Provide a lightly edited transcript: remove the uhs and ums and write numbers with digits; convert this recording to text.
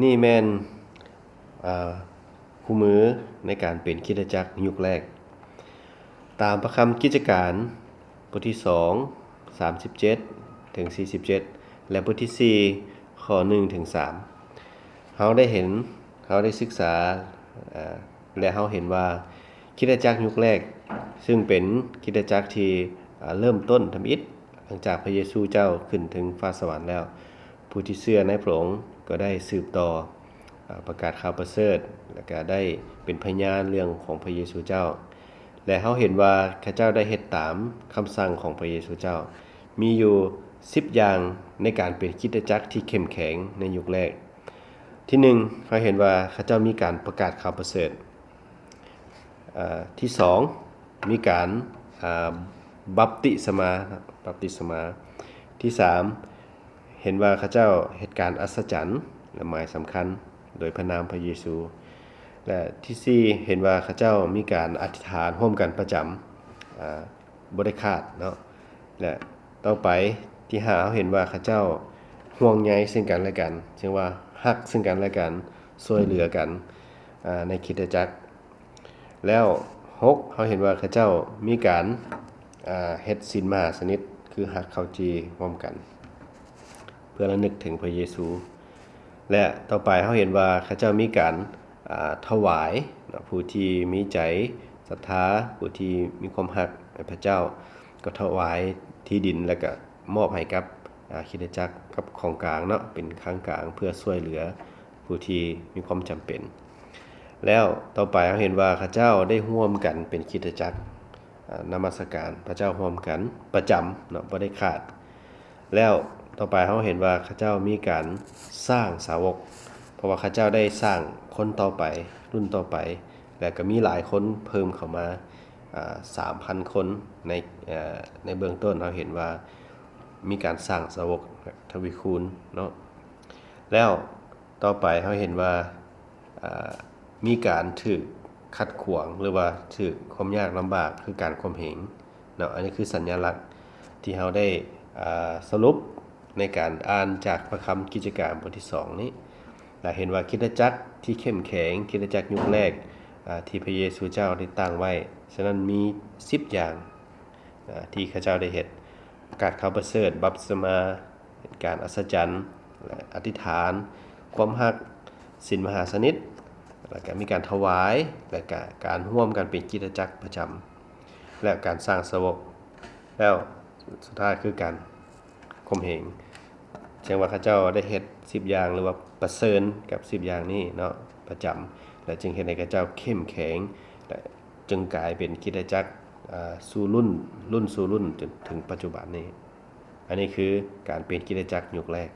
นี่แม่นคู่มือในการเป็นคริสตจักรยุคแรกตามพระคำกิจการบทที่2 37ถึง47และบทที่4ข้อ1ถึง3เฮาได้เห็นเฮาได้ศึกษาและเฮาเห็นว่าคริสตจักรยุคแรกซึ่งเป็นคริสตจักรที่เริ่มต้นทำอิฐหลังจากพระเยซูเจ้าขึ้นถึงฟ้าสวรรค์แล้วผู้ที่เชื่อในพระองค์ก็ได้สืบต่อประกาศข่าวประเสริฐและก็ได้เป็นพยานเรื่องของพระเยซูเจ้าและเฮาเห็นว่าข้าเจ้าได้เฮ็ดตามคำสั่งของพระเยซูเจ้ามีอยู่10อย่างในการเป็นคริสตจักรที่เข้มแข็งในยุคแรกที่1เราเห็นว่าข้าเจ้ามีการประกาศข่าวประเสริฐที่2มีการบัพติศมาที่3เห็นว่าข้าเจ้าเหตุการณ์อัศจรรย์และหมายสำคัญโดยพระนามพระเยซูและที่4เห็นว่าข้าเจ้ามีการอธิษฐานร่วมกันประจำบ่ได้ขาดเนาะและต่อไปที่5เราเห็นว่าข้าเจ้าห่วงใยซึ่งกันและกันซึ่งว่าฮักซึ่งกันและกันช่วยเหลือกันในคริสตจักรแล้ว6เราเห็นว่าข้าเจ้ามีการเฮ็ดศีลมหาสนิทคือฮักเข้าจีร่วมกันเพื่อระลึกถึงพระเยซูและต่อไปเราเห็นว่าข้าเจ้ามีการถวายผู้ที่มีใจศรัทธาผู้ที่มีความรักในพระเจ้าก็ถวายที่ดินแล้วก็มอบให้กับคริสตจักรกับของกลางเนาะเป็นข้างกลางเพื่อช่วยเหลือผู้ที่มีความจำเป็นแล้วต่อไปเราเห็นว่าข้าเจ้าได้ร่วมกันเป็นคริสตจักรนมัสการพระเจ้าร่วมกันประจำเนาะบ่ได้ขาดแล้วต่อไปเราเห็นว่าข้าเจ้ามีการสร้างสาวกเพราะว่าข้าเจ้าได้สร้างคนต่อไปรุ่นต่อไปและก็มีหลายคนเพิ่มเข้ามา3,000 คนในเบื้องต้นเราเห็นว่ามีการสร้างสาวกทวีคูณเนาะแล้วต่อไปเราเห็นว่ามีการถูกขัดขวางหรือว่าถูกความยากลำบากคือการข่มเหงเนาะอันนี้คือสัญลักษณ์ที่เราได้สรุปในการอ่านจากพระคำกิจการบทที่2นี้เราเห็นว่าคริสตจักรที่เข้มแข็งคริสตจักรยุคแรกที่พระเยซูเจ้าได้ตั้งไว้ฉะนั้นมี10อย่างที่ข้าเจ้าได้เฮ็ดประกาศข่าวประเสริฐบัพติศมาการอัศจรรย์และอธิษฐานความรักศีลมหาสนิทและก็มีการถวายและก็การร่วมกันเป็นคริสตจักรประจำและการสร้างสาวกแล้วสุดท้ายคือการข่มเหงแสดงว่าข้าเจ้าได้เฮ็ด10อย่างหรือว่าประเสริญกับ10อย่างนี้เนาะประจำและจึงเฮ็ดให้ข้าเจ้าเข้มแข็งและจึงกลายเป็นคริสตจักรสู่รุ่นสู่รุ่นจนถึงปัจจุบันนี้อันนี้คือการเป็นคริสตจักรยุคแรก